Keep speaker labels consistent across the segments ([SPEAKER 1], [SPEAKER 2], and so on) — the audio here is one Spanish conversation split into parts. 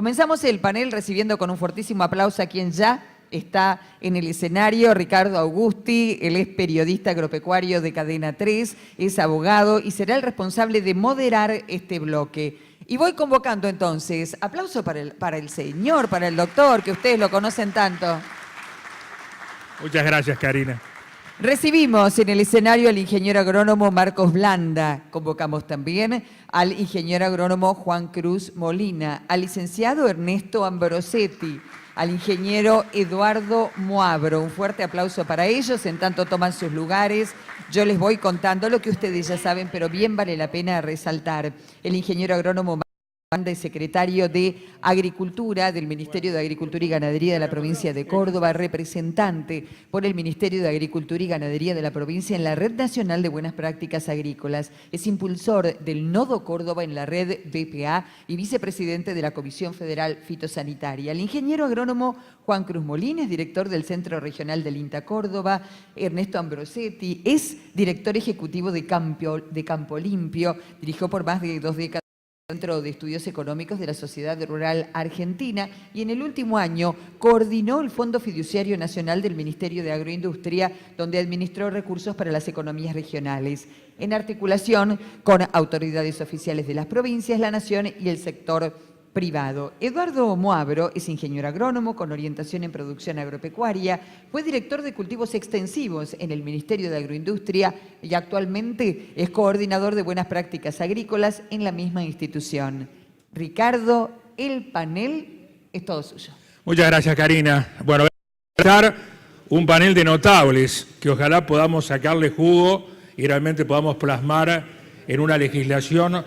[SPEAKER 1] Comenzamos el panel recibiendo con un fortísimo aplauso a quien ya está en el escenario, Ricardo Augusti. Él es periodista agropecuario de Cadena 3, es abogado y será el responsable de moderar este bloque. Y voy convocando entonces, aplauso para el señor, para el doctor, que ustedes lo conocen tanto.
[SPEAKER 2] Muchas gracias, Karina.
[SPEAKER 1] Recibimos en el escenario al ingeniero agrónomo Marcos Blanda. Convocamos también al ingeniero agrónomo Juan Cruz Molina, al licenciado Ernesto Ambrosetti, al ingeniero Eduardo Moabro. Un fuerte aplauso para ellos, en tanto toman sus lugares. Yo les voy contando lo que ustedes ya saben, pero bien vale la pena resaltar. El ingeniero agrónomo Blanda es secretario de Agricultura del Ministerio de Agricultura y Ganadería de la provincia de Córdoba, representante por el Ministerio de Agricultura y Ganadería de la provincia en la Red Nacional de Buenas Prácticas Agrícolas. Es impulsor del Nodo Córdoba en la red BPA y vicepresidente de la Comisión Federal Fitosanitaria. El ingeniero agrónomo Juan Cruz Molina es director del Centro Regional del INTA Córdoba. Ernesto Ambrosetti es director ejecutivo de Campo Limpio, dirigió por más de 2 décadas Centro de Estudios Económicos de la Sociedad Rural Argentina y en el último año coordinó el Fondo Fiduciario Nacional del Ministerio de Agroindustria, donde administró recursos para las economías regionales, en articulación con autoridades oficiales de las provincias, la nación y el sector privado. Eduardo Moabro es ingeniero agrónomo con orientación en producción agropecuaria, fue director de cultivos extensivos en el Ministerio de Agroindustria y actualmente es coordinador de buenas prácticas agrícolas en la misma institución. Ricardo, el panel es todo suyo.
[SPEAKER 2] Muchas gracias, Karina. Bueno, voy a presentar un panel de notables que ojalá podamos sacarle jugo y realmente podamos plasmar en una legislación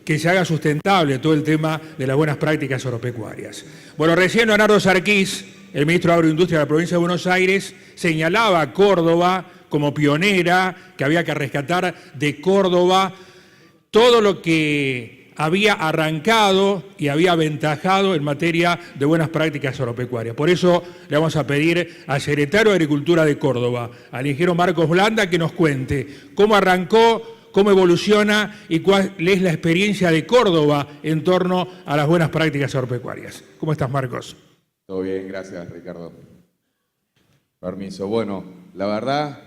[SPEAKER 2] que se haga sustentable todo el tema de las buenas prácticas agropecuarias. Bueno, recién Leonardo Sarquís, el ministro de Agroindustria de la provincia de Buenos Aires, señalaba a Córdoba como pionera, que había que rescatar de Córdoba todo lo que había arrancado y había aventajado en materia de buenas prácticas agropecuarias. Por eso le vamos a pedir al secretario de Agricultura de Córdoba, al ingeniero Marcos Blanda, que nos cuente cómo arrancó, cómo evoluciona y cuál es la experiencia de Córdoba en torno a las buenas prácticas agropecuarias. ¿Cómo estás, Marcos?
[SPEAKER 3] Todo bien, gracias, Ricardo. Permiso. Bueno, la verdad,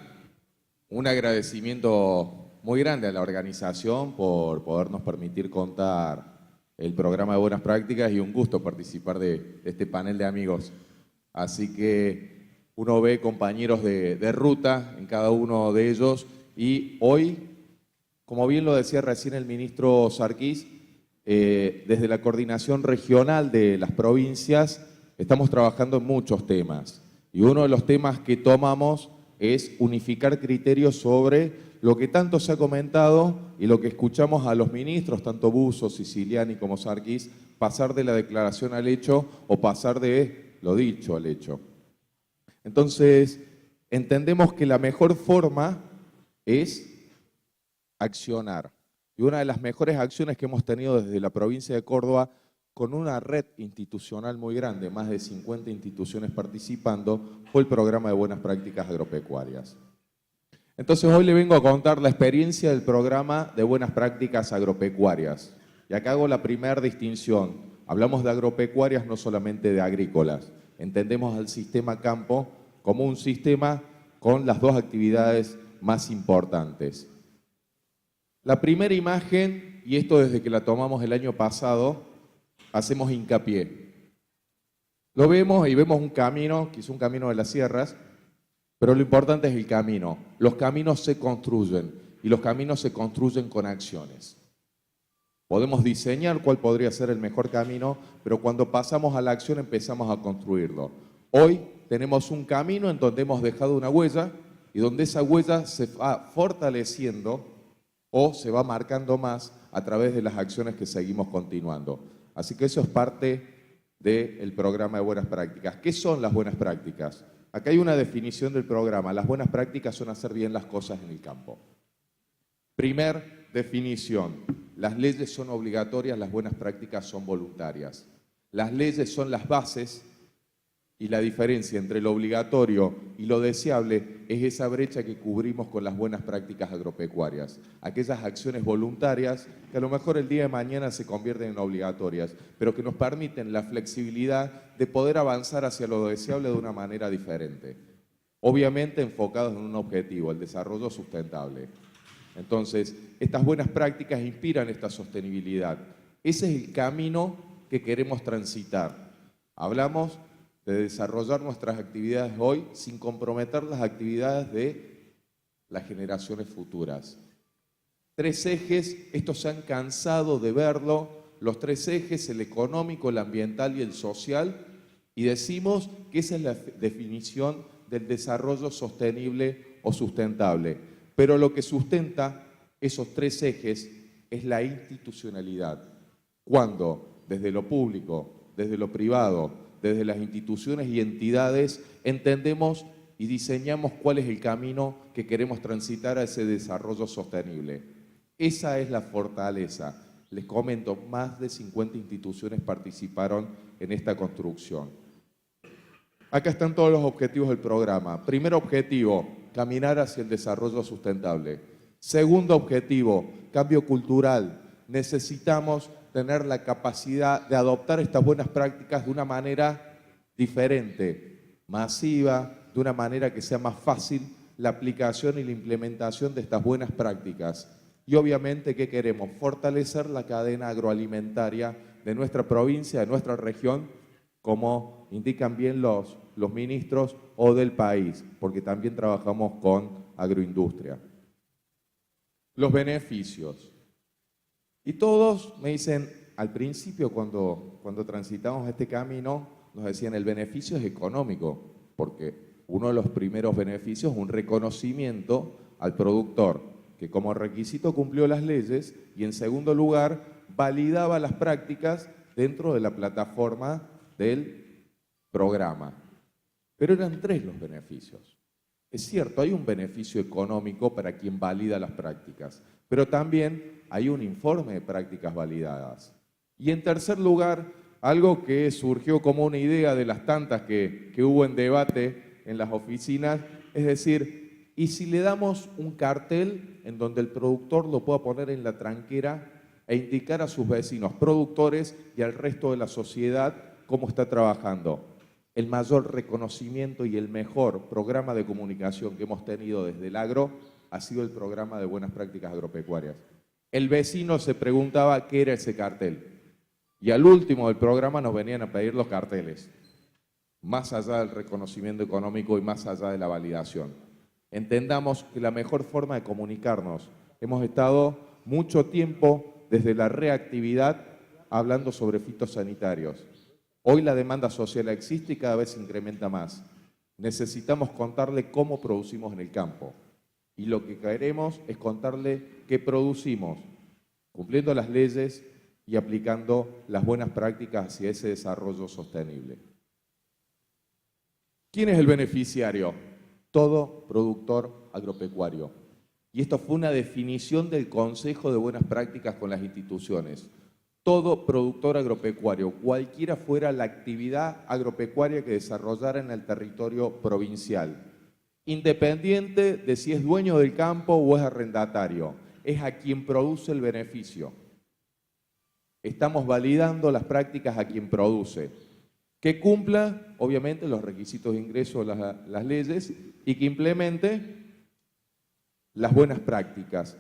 [SPEAKER 3] un agradecimiento muy grande a la organización por podernos permitir contar el programa de buenas prácticas y un gusto participar de este panel de amigos. Así que uno ve compañeros de ruta en cada uno de ellos y hoy, como bien lo decía recién el ministro Sarquís, desde la coordinación regional de las provincias estamos trabajando en muchos temas. Y uno de los temas que tomamos es unificar criterios sobre lo que tanto se ha comentado y lo que escuchamos a los ministros, tanto Busso, Siciliani como Sarquís, pasar de la declaración al hecho o pasar de lo dicho al hecho. Entonces, entendemos que la mejor forma es accionar. Y una de las mejores acciones que hemos tenido desde la provincia de Córdoba, con una red institucional muy grande, más de 50 instituciones participando, fue el programa de buenas prácticas agropecuarias. Entonces hoy le vengo a contar la experiencia del programa de buenas prácticas agropecuarias. Y acá hago la primera distinción. Hablamos de agropecuarias, no solamente de agrícolas. Entendemos al sistema campo como un sistema con las dos actividades más importantes. La primera imagen, y esto desde que la tomamos el año pasado, hacemos hincapié. Lo vemos y vemos un camino, que es un camino de las sierras, pero lo importante es el camino. Los caminos se construyen y los caminos se construyen con acciones. Podemos diseñar cuál podría ser el mejor camino, pero cuando pasamos a la acción empezamos a construirlo. Hoy tenemos un camino en donde hemos dejado una huella y donde esa huella se va fortaleciendo o se va marcando más a través de las acciones que seguimos continuando. Así que eso es parte del programa de buenas prácticas. ¿Qué son las buenas prácticas? Acá hay una definición del programa. Las buenas prácticas son hacer bien las cosas en el campo. Primer definición. Las leyes son obligatorias, las buenas prácticas son voluntarias. Las leyes son las bases Y la diferencia entre lo obligatorio y lo deseable es esa brecha que cubrimos con las buenas prácticas agropecuarias. Aquellas acciones voluntarias que a lo mejor el día de mañana se convierten en obligatorias, pero que nos permiten la flexibilidad de poder avanzar hacia lo deseable de una manera diferente. Obviamente enfocados en un objetivo, el desarrollo sustentable. Entonces, estas buenas prácticas inspiran esta sostenibilidad. Ese es el camino que queremos transitar. Hablamos de desarrollar nuestras actividades hoy sin comprometer las actividades de las generaciones futuras. 3 ejes, estos se han cansado de verlo, los 3 ejes, el económico, el ambiental y el social, y decimos que esa es la definición del desarrollo sostenible o sustentable. Pero lo que sustenta esos 3 ejes es la institucionalidad. Cuando desde lo público, desde lo privado, desde las instituciones y entidades, entendemos y diseñamos cuál es el camino que queremos transitar a ese desarrollo sostenible. Esa es la fortaleza. Les comento, más de 50 instituciones participaron en esta construcción. Acá están todos los objetivos del programa. Primer objetivo, caminar hacia el desarrollo sustentable. Segundo objetivo, cambio cultural. Necesitamos tener la capacidad de adoptar estas buenas prácticas de una manera diferente, masiva, de una manera que sea más fácil la aplicación y la implementación de estas buenas prácticas. Y obviamente, ¿qué queremos? Fortalecer la cadena agroalimentaria de nuestra provincia, de nuestra región, como indican bien los ministros, o del país, porque también trabajamos con agroindustria. Los beneficios. Y todos me dicen, al principio cuando transitamos este camino, nos decían el beneficio es económico, porque uno de los primeros beneficios es un reconocimiento al productor, que como requisito cumplió las leyes y en segundo lugar validaba las prácticas dentro de la plataforma del programa. Pero eran 3 los beneficios. Es cierto, hay un beneficio económico para quien valida las prácticas, pero también hay un informe de prácticas validadas. Y en tercer lugar, algo que surgió como una idea de las tantas que hubo en debate en las oficinas, es decir, ¿y si le damos un cartel en donde el productor lo pueda poner en la tranquera e indicar a sus vecinos productores y al resto de la sociedad cómo está trabajando? El mayor reconocimiento y el mejor programa de comunicación que hemos tenido desde el agro ha sido el programa de buenas prácticas agropecuarias. El vecino se preguntaba qué era ese cartel y al último del programa nos venían a pedir los carteles, más allá del reconocimiento económico y más allá de la validación. Entendamos que la mejor forma de comunicarnos, hemos estado mucho tiempo desde la reactividad hablando sobre fitosanitarios. Hoy la demanda social existe y cada vez se incrementa más. Necesitamos contarle cómo producimos en el campo. Y lo que queremos es contarle qué producimos, cumpliendo las leyes y aplicando las buenas prácticas hacia ese desarrollo sostenible. ¿Quién es el beneficiario? Todo productor agropecuario. Y esto fue una definición del Consejo de Buenas Prácticas con las instituciones. Todo productor agropecuario, cualquiera fuera la actividad agropecuaria que desarrollara en el territorio provincial, independiente de si es dueño del campo o es arrendatario, es a quien produce el beneficio. Estamos validando las prácticas a quien produce, que cumpla, obviamente, los requisitos de ingreso, las leyes, y que implemente las buenas prácticas.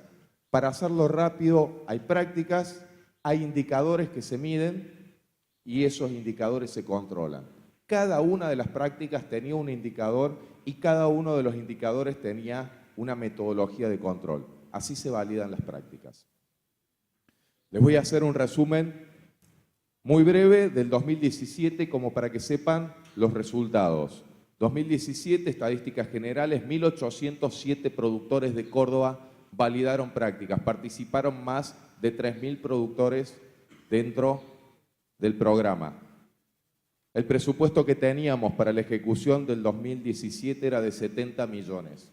[SPEAKER 3] Para hacerlo rápido, hay prácticas, hay indicadores que se miden y esos indicadores se controlan. Cada una de las prácticas tenía un indicador y cada uno de los indicadores tenía una metodología de control. Así se validan las prácticas. Les voy a hacer un resumen muy breve del 2017 como para que sepan los resultados. 2017, estadísticas generales, 1.807 productores de Córdoba validaron prácticas, participaron más de 3.000 productores dentro del programa. El presupuesto que teníamos para la ejecución del 2017 era de 70 millones.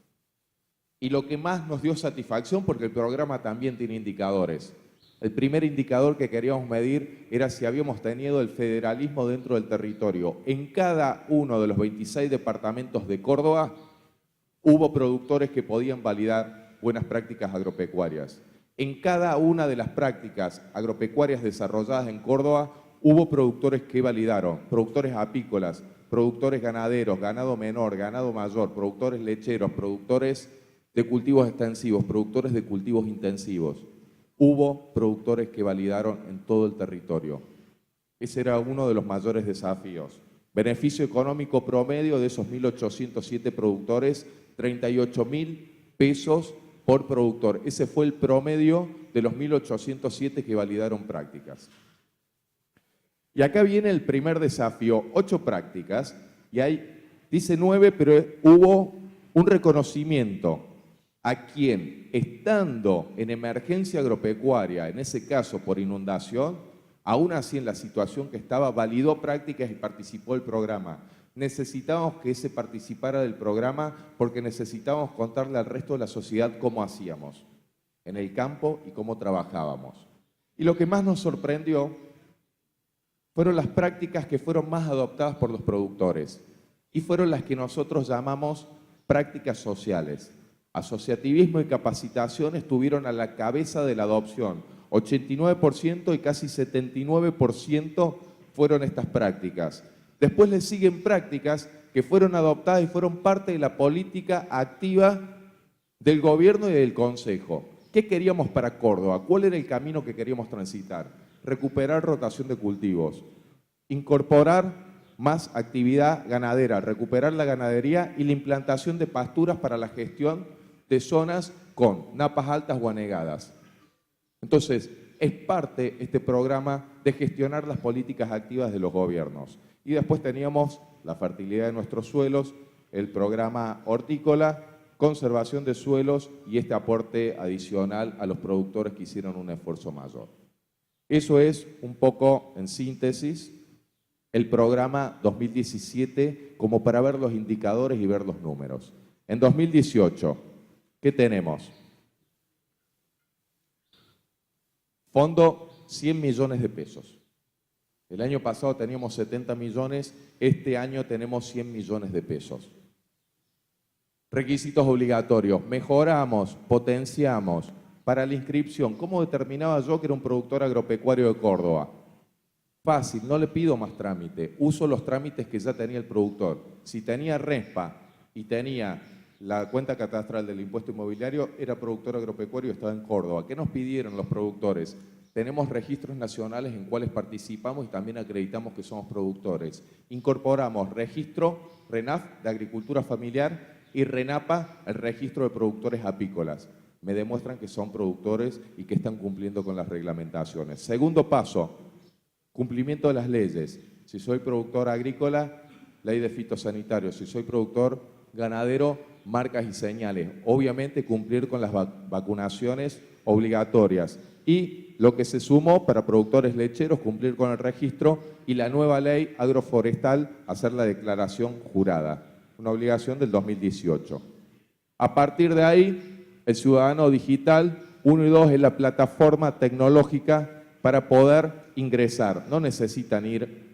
[SPEAKER 3] Y lo que más nos dio satisfacción, porque el programa también tiene indicadores, El primer indicador que queríamos medir era si habíamos tenido el federalismo dentro del territorio. En cada uno de los 26 departamentos de Córdoba hubo productores que podían validar buenas prácticas agropecuarias. En cada una de las prácticas agropecuarias desarrolladas en Córdoba hubo productores que validaron, productores apícolas, productores ganaderos, ganado menor, ganado mayor, productores lecheros, productores de cultivos extensivos, productores de cultivos intensivos. Hubo productores que validaron en todo el territorio. Ese era uno de los mayores desafíos. Beneficio económico promedio de esos 1.807 productores, 38.000 pesos por productor. Ese fue el promedio de los 1.807 que validaron prácticas. Y acá viene el primer desafío, 8 prácticas, y hay, dice 9, pero hubo un reconocimiento a quien, estando en emergencia agropecuaria, en ese caso por inundación, aún así en la situación que estaba, validó prácticas y participó del programa. Necesitábamos que ese participara del programa porque necesitábamos contarle al resto de la sociedad cómo hacíamos en el campo y cómo trabajábamos. Y lo que más nos sorprendió fueron las prácticas que fueron más adoptadas por los productores y fueron las que nosotros llamamos prácticas sociales. Asociativismo y capacitación estuvieron a la cabeza de la adopción. 89% y casi 79% fueron estas prácticas. Después le siguen prácticas que fueron adoptadas y fueron parte de la política activa del gobierno y del Consejo. ¿Qué queríamos para Córdoba? ¿Cuál era el camino que queríamos transitar? Recuperar rotación de cultivos, incorporar más actividad ganadera, recuperar la ganadería y la implantación de pasturas para la gestión de zonas con napas altas o anegadas. Entonces, es parte este programa de gestionar las políticas activas de los gobiernos. Y después teníamos la fertilidad de nuestros suelos, el programa hortícola, conservación de suelos y este aporte adicional a los productores que hicieron un esfuerzo mayor. Eso es un poco, en síntesis, el programa 2017 como para ver los indicadores y ver los números. En 2018, ¿qué tenemos? Fondo, 100 millones de pesos. El año pasado teníamos 70 millones, este año tenemos 100 millones de pesos. Requisitos obligatorios, mejoramos, potenciamos. Para la inscripción, ¿cómo determinaba yo que era un productor agropecuario de Córdoba? Fácil, no le pido más trámite, uso los trámites que ya tenía el productor. Si tenía RESPA y tenía la cuenta catastral del impuesto inmobiliario, era productor agropecuario y estaba en Córdoba. ¿Qué nos pidieron los productores? Tenemos registros nacionales en cuales participamos y también acreditamos que somos productores. Incorporamos registro RENAF de agricultura familiar y RENAPA, el registro de productores apícolas. Me demuestran que son productores y que están cumpliendo con las reglamentaciones. Segundo paso, cumplimiento de las leyes. Si soy productor agrícola, ley de fitosanitarios. Si soy productor ganadero, marcas y señales. Obviamente cumplir con las vacunaciones obligatorias. Y lo que se sumó para productores lecheros, cumplir con el registro y la nueva ley agroforestal, hacer la declaración jurada. Una obligación del 2018. A partir de ahí, el Ciudadano Digital 1 y 2 es la plataforma tecnológica para poder ingresar. No necesitan ir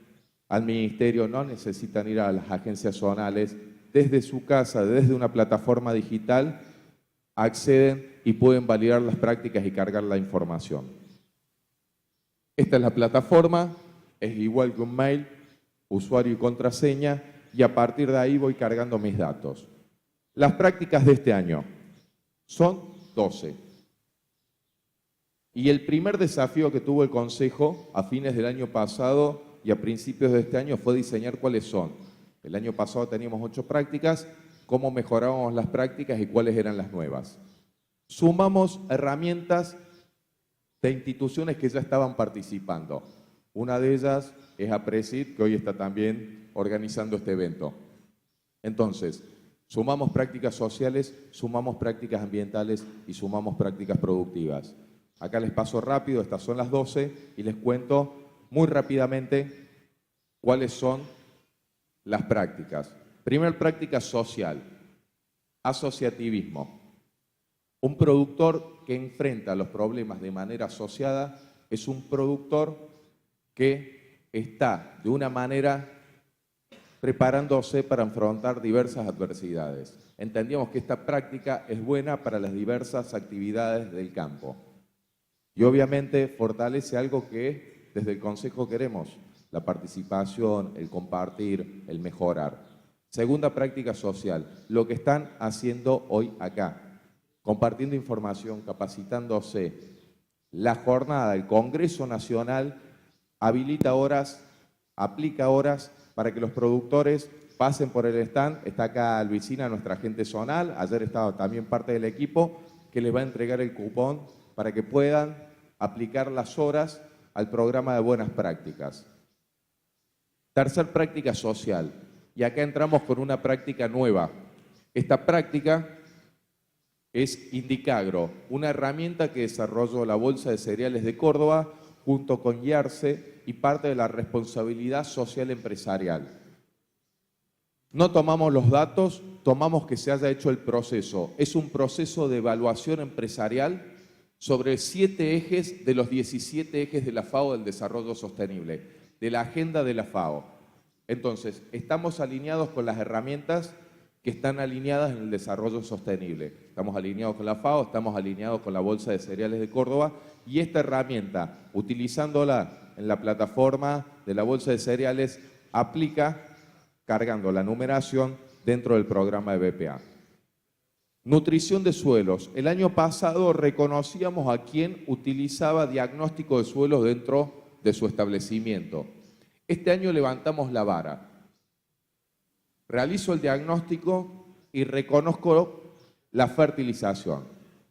[SPEAKER 3] al ministerio, no necesitan ir a las agencias zonales. Desde su casa, desde una plataforma digital, acceden y pueden validar las prácticas y cargar la información. Esta es la plataforma, es igual que un mail, usuario y contraseña, y a partir de ahí voy cargando mis datos. Las prácticas de este año son 12. Y el primer desafío que tuvo el Consejo a fines del año pasado y a principios de este año fue diseñar cuáles son. El año pasado teníamos 8 prácticas, cómo mejorábamos las prácticas y cuáles eran las nuevas. Sumamos herramientas de instituciones que ya estaban participando. Una de ellas es APRESID, que hoy está también organizando este evento. Entonces, sumamos prácticas sociales, sumamos prácticas ambientales y sumamos prácticas productivas. Acá les paso rápido, estas son las 12 y les cuento muy rápidamente cuáles son las prácticas. Primera práctica social, asociativismo. Un productor que enfrenta los problemas de manera asociada es un productor que está de una manera preparándose para afrontar diversas adversidades. Entendíamos que esta práctica es buena para las diversas actividades del campo. Y obviamente fortalece algo que desde el Consejo queremos, la participación, el compartir, el mejorar. Segunda práctica social, lo que están haciendo hoy acá, compartiendo información, capacitándose. La jornada, el Congreso Nacional habilita horas, aplica horas para que los productores pasen por el stand. Está acá Luisina, nuestra agente zonal, ayer estaba también parte del equipo, que les va a entregar el cupón para que puedan aplicar las horas al programa de buenas prácticas. Tercer práctica social, y acá entramos con una práctica nueva. Esta práctica es Indicagro, una herramienta que desarrolló la Bolsa de Cereales de Córdoba junto con IARCE y parte de la responsabilidad social empresarial. No tomamos los datos, tomamos que se haya hecho el proceso. Es un proceso de evaluación empresarial sobre 7 ejes de los 17 ejes de la FAO del desarrollo sostenible, de la agenda de la FAO. Entonces, estamos alineados con las herramientas que están alineadas en el desarrollo sostenible. Estamos alineados con la FAO, estamos alineados con la Bolsa de Cereales de Córdoba y esta herramienta, utilizándola en la plataforma de la Bolsa de Cereales, aplica cargando la numeración dentro del programa de BPA. Nutrición de suelos. El año pasado reconocíamos a quien utilizaba diagnóstico de suelos dentro de su establecimiento. Este año levantamos la vara. Realizo el diagnóstico y reconozco la fertilización.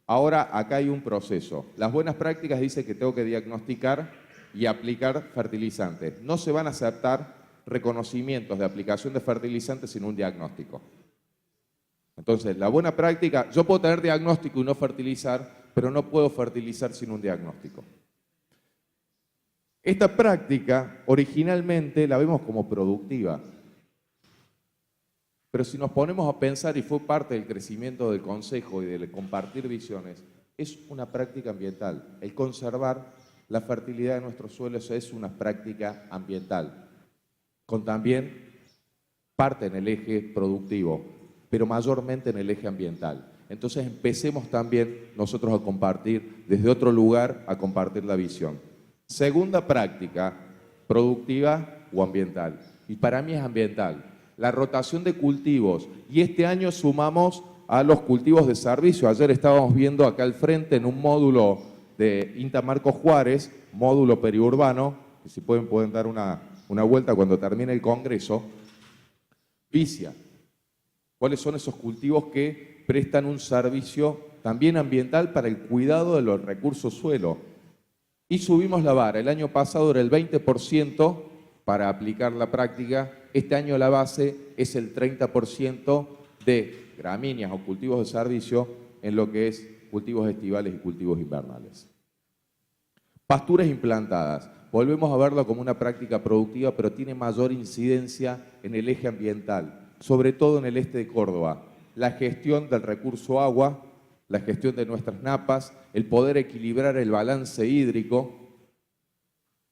[SPEAKER 3] Ahora acá hay un proceso. Las buenas prácticas dicen que tengo que diagnosticar y aplicar fertilizantes. No se van a aceptar reconocimientos de aplicación de fertilizantes sin un diagnóstico. Entonces, la buena práctica, yo puedo tener diagnóstico y no fertilizar, pero no puedo fertilizar sin un diagnóstico. Esta práctica originalmente la vemos como productiva, pero si nos ponemos a pensar, y fue parte del crecimiento del Consejo y de compartir visiones, es una práctica ambiental. El conservar la fertilidad de nuestros suelos es una práctica ambiental, con también parte en el eje productivo, pero mayormente en el eje ambiental. Entonces empecemos también nosotros a compartir, desde otro lugar, a compartir la visión. Segunda práctica, productiva o ambiental. Y para mí es ambiental. La rotación de cultivos. Y este año sumamos a los cultivos de servicio. Ayer estábamos viendo acá al frente en un módulo de INTA Marcos Juárez, módulo periurbano, que si pueden dar una vuelta cuando termine el Congreso. Vicia. ¿Cuáles son esos cultivos que prestan un servicio también ambiental para el cuidado de los recursos suelo? Y subimos la vara. El año pasado era el 20% para aplicar la práctica. Este año la base es el 30% de gramíneas o cultivos de servicio en lo que es cultivos estivales y cultivos invernales. Pasturas implantadas. Volvemos a verlo como una práctica productiva, pero tiene mayor incidencia en el eje ambiental, sobre todo en el este de Córdoba. La gestión del recurso agua, la gestión de nuestras napas, el poder equilibrar el balance hídrico,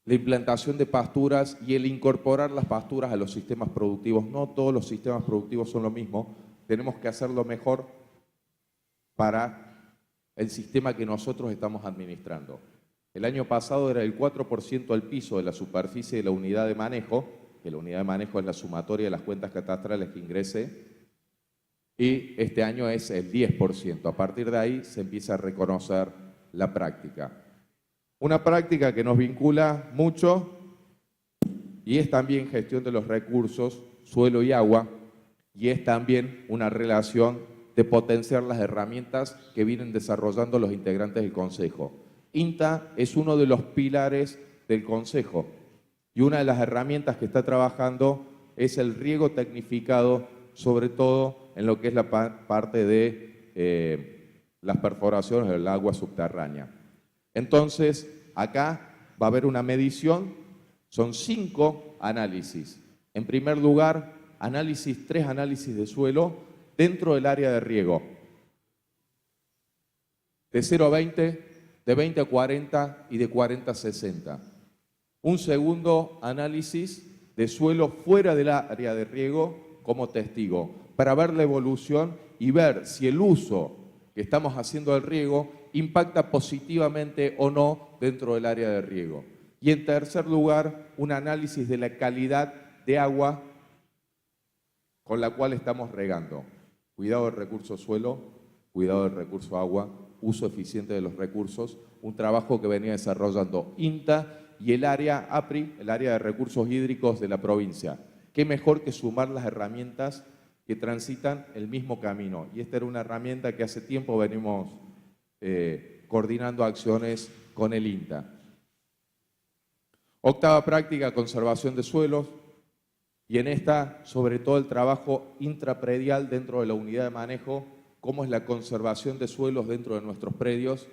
[SPEAKER 3] la implantación de pasturas y el incorporar las pasturas a los sistemas productivos. No todos los sistemas productivos son lo mismo, tenemos que hacerlo mejor para el sistema que nosotros estamos administrando. El año pasado era el 4% al piso de la superficie de la unidad de manejo, que la unidad de manejo es la sumatoria de las cuentas catastrales que ingrese, y este año es el 10%. A partir de ahí se empieza a reconocer la práctica. Una práctica que nos vincula mucho y es también gestión de los recursos, suelo y agua, y es también una relación de potenciar las herramientas que vienen desarrollando los integrantes del Consejo. INTA es uno de los pilares del Consejo y una de las herramientas que está trabajando es el riego tecnificado, sobre todo en lo que es la parte de las perforaciones del agua subterránea. Entonces, acá va a haber una medición, son 5 análisis. En primer lugar, 3 análisis de suelo dentro del área de riego. de 0 a 20, de 20 a 40 y de 40 a 60. Un segundo análisis de suelo fuera del área de riego como testigo, para ver la evolución y ver si el uso que estamos haciendo del riego impacta positivamente o no dentro del área de riego. Y en tercer lugar, un análisis de la calidad de agua con la cual estamos regando. Cuidado del recurso suelo, cuidado del recurso agua, uso eficiente de los recursos, un trabajo que venía desarrollando INTA y el área APRI, el área de recursos hídricos de la provincia. Qué mejor que sumar las herramientas que transitan el mismo camino. Y esta era una herramienta que hace tiempo venimos coordinando acciones con el INTA. Octava práctica, conservación de suelos. Y en esta, sobre todo el trabajo intrapredial dentro de la unidad de manejo, cómo es la conservación de suelos dentro de nuestros predios,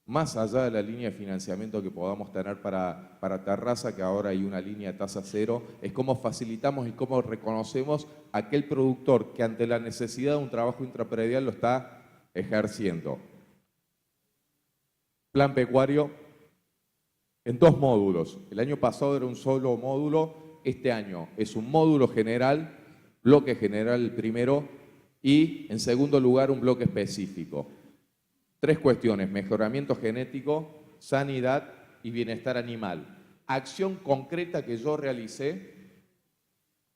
[SPEAKER 3] más allá de la línea de financiamiento que podamos tener para terraza, que ahora hay una línea de tasa cero, es cómo facilitamos y cómo reconocemos a aquel productor que ante la necesidad de un trabajo intrapredial lo está ejerciendo. Plan pecuario en 2 módulos. El año pasado era un solo módulo, este año es un módulo general, bloque general el primero y en segundo lugar un bloque específico. 3 cuestiones: mejoramiento genético, sanidad y bienestar animal. Acción concreta que yo realicé,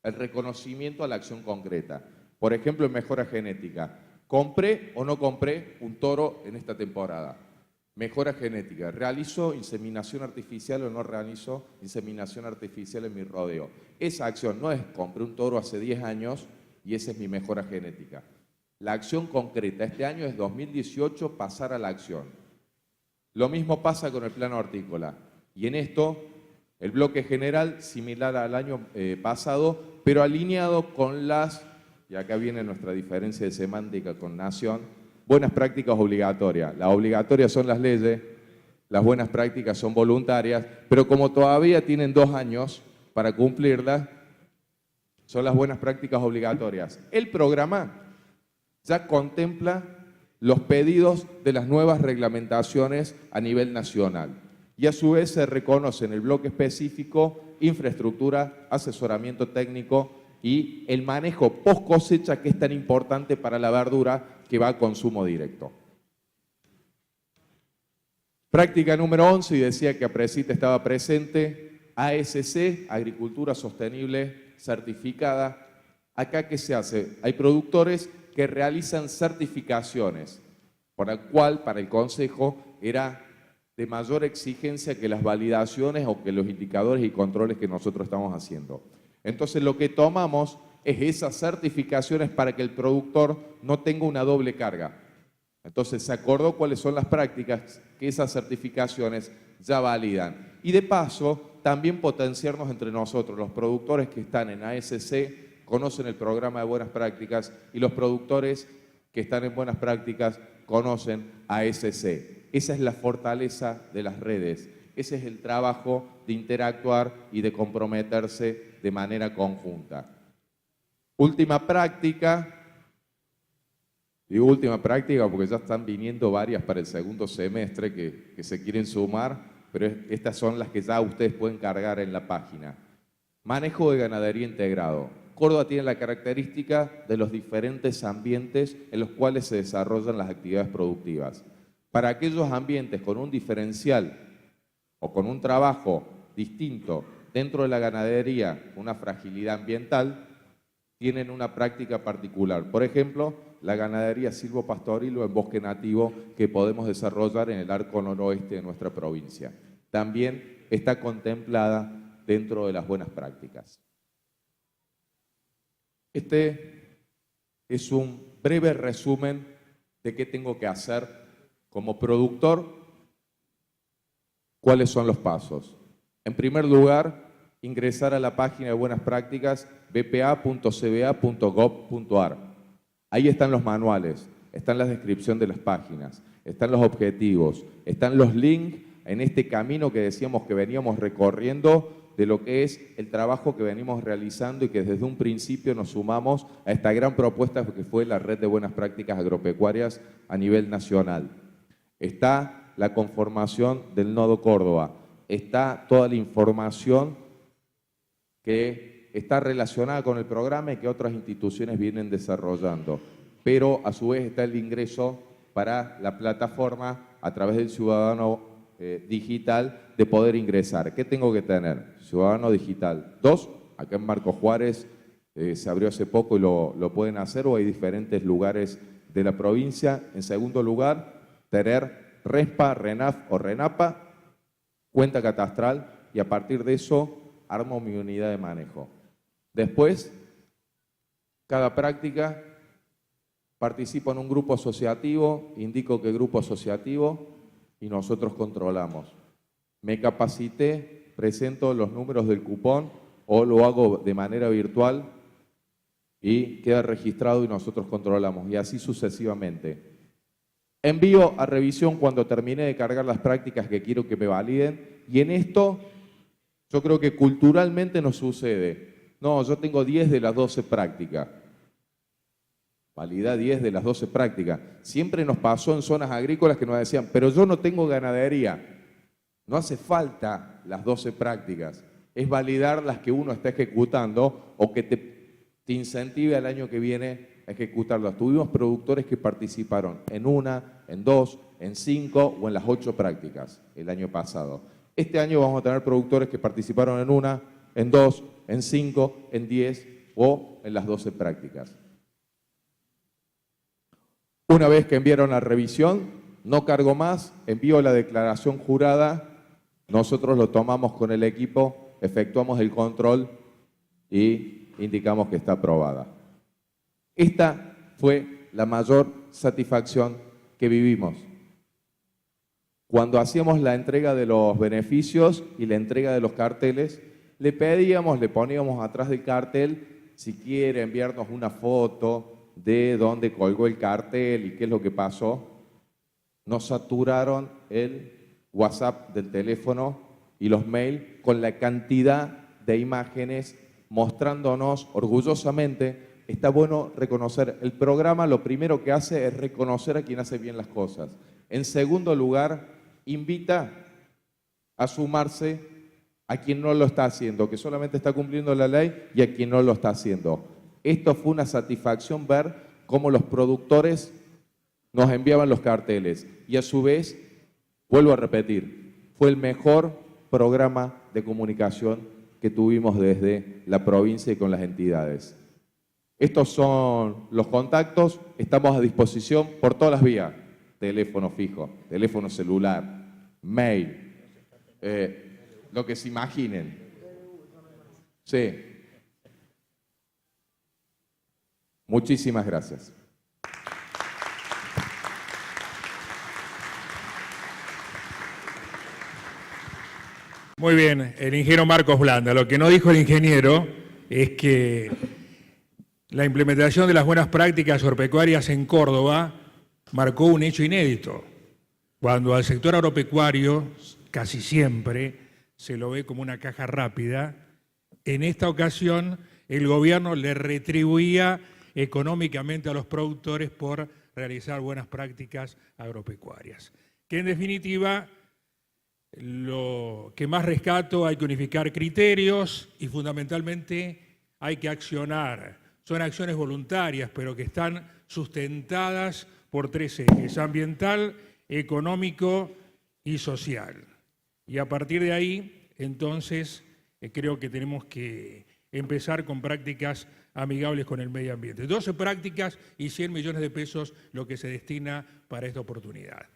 [SPEAKER 3] el reconocimiento a la acción concreta. Por ejemplo, en mejora genética. ¿Compré o no compré un toro en esta temporada? Mejora genética. ¿Realizo inseminación artificial o no realizo inseminación artificial en mi rodeo? Esa acción no es compré un toro hace 10 años y esa es mi mejora genética. La acción concreta este año es 2018, pasar a la acción. Lo mismo pasa con el plano hortícola. Y en esto, el bloque general, similar al año pasado, pero alineado con las, y acá viene nuestra diferencia de semántica con Nación, buenas prácticas obligatorias. Las obligatorias son las leyes, las buenas prácticas son voluntarias, pero como todavía tienen 2 años para cumplirlas, son las buenas prácticas obligatorias. El programa ya contempla los pedidos de las nuevas reglamentaciones a nivel nacional y a su vez se reconoce en el bloque específico infraestructura, asesoramiento técnico y el manejo post cosecha que es tan importante para la verdura que va a consumo directo. Práctica número 11, y decía que APRESIT estaba presente, ASC, Agricultura Sostenible Certificada. Acá, ¿qué se hace? Hay productores que realizan certificaciones, por la cual para el Consejo era de mayor exigencia que las validaciones o que los indicadores y controles que nosotros estamos haciendo. Entonces lo que tomamos es esas certificaciones para que el productor no tenga una doble carga. Entonces se acordó cuáles son las prácticas que esas certificaciones ya validan. Y de paso, también potenciarnos entre nosotros, los productores que están en ASC, conocen el programa de buenas prácticas y los productores que están en buenas prácticas conocen a ASC. Esa es la fortaleza de las redes. Ese es el trabajo de interactuar y de comprometerse de manera conjunta. Última práctica. Digo última práctica porque ya están viniendo varias para el segundo semestre que se quieren sumar, pero estas son las que ya ustedes pueden cargar en la página. Manejo de ganadería integrado. Córdoba tiene la característica de los diferentes ambientes en los cuales se desarrollan las actividades productivas. Para aquellos ambientes con un diferencial o con un trabajo distinto dentro de la ganadería, una fragilidad ambiental, tienen una práctica particular. Por ejemplo, la ganadería silvopastoril o en bosque nativo que podemos desarrollar en el arco noroeste de nuestra provincia. También está contemplada dentro de las buenas prácticas. Este es un breve resumen de qué tengo que hacer como productor, cuáles son los pasos. En primer lugar, ingresar a la página de buenas prácticas bpa.cba.gov.ar. Ahí están los manuales, están la descripción de las páginas, están los objetivos, están los links en este camino que decíamos que veníamos recorriendo de lo que es el trabajo que venimos realizando y que desde un principio nos sumamos a esta gran propuesta que fue la Red de Buenas Prácticas Agropecuarias a nivel nacional. está la conformación del Nodo Córdoba, está toda la información que está relacionada con el programa y que otras instituciones vienen desarrollando. Pero a su vez está el ingreso para la plataforma a través del ciudadano digital de poder ingresar. ¿Qué tengo que tener? Ciudadano digital 2, acá en Marcos Juárez se abrió hace poco y lo pueden hacer, o hay diferentes lugares de la provincia. En segundo lugar, tener RESPA, RENAF o RENAPA, cuenta catastral, y a partir de eso armo mi unidad de manejo. Después, cada práctica participo en un grupo asociativo, indico qué grupo asociativo y nosotros controlamos. Me capacité, presento los números del cupón o lo hago de manera virtual y queda registrado y nosotros controlamos, y así sucesivamente. Envío a revisión cuando termine de cargar las prácticas que quiero que me validen, y en esto yo creo que culturalmente nos sucede. No, yo tengo 10 de las 12 prácticas. Valida 10 de las 12 prácticas. Siempre nos pasó en zonas agrícolas que nos decían, pero yo no tengo ganadería. No hace falta las 12 prácticas. Es validar las que uno está ejecutando o que te incentive al año que viene a ejecutarlas. Tuvimos productores que participaron en 1, en 2, en 5 o en las 8 prácticas el año pasado. Este año vamos a tener productores que participaron en 1, en 2, en 5, en 10 o en las 12 prácticas. Una vez que enviaron la revisión, no cargo más, envío la declaración jurada, nosotros lo tomamos con el equipo, efectuamos el control y indicamos que está aprobada. Esta fue la mayor satisfacción que vivimos. Cuando hacíamos la entrega de los beneficios y la entrega de los carteles, le pedíamos, le poníamos atrás del cartel, si quiere enviarnos una foto de dónde colgó el cartel y qué es lo que pasó. Nos saturaron el WhatsApp del teléfono y los mails con la cantidad de imágenes mostrándonos orgullosamente. Está bueno reconocer, el programa lo primero que hace es reconocer a quien hace bien las cosas. En segundo lugar, invita a sumarse a quien no lo está haciendo, que solamente está cumpliendo la ley, y a quien no lo está haciendo. Esto fue una satisfacción ver cómo los productores nos enviaban los carteles y a su vez, vuelvo a repetir, fue el mejor programa de comunicación que tuvimos desde la provincia y con las entidades. Estos son los contactos, estamos a disposición por todas las vías, teléfono fijo, teléfono celular, mail, lo que se imaginen. Sí. Muchísimas gracias.
[SPEAKER 2] Muy bien, el ingeniero Marcos Blanda. Lo que no dijo el ingeniero es que la implementación de las buenas prácticas agropecuarias en Córdoba marcó un hecho inédito, cuando al sector agropecuario casi siempre se lo ve como una caja rápida. En esta ocasión el gobierno le retribuía económicamente a los productores por realizar buenas prácticas agropecuarias. Que en definitiva, lo que más rescato, hay que unificar criterios y fundamentalmente hay que accionar. Son acciones voluntarias, pero que están sustentadas por 3 ejes: ambiental, económico y social. Y a partir de ahí, entonces, creo que tenemos que empezar con prácticas amigables con el medio ambiente. 12 prácticas y 100 millones de pesos lo que se destina para esta oportunidad.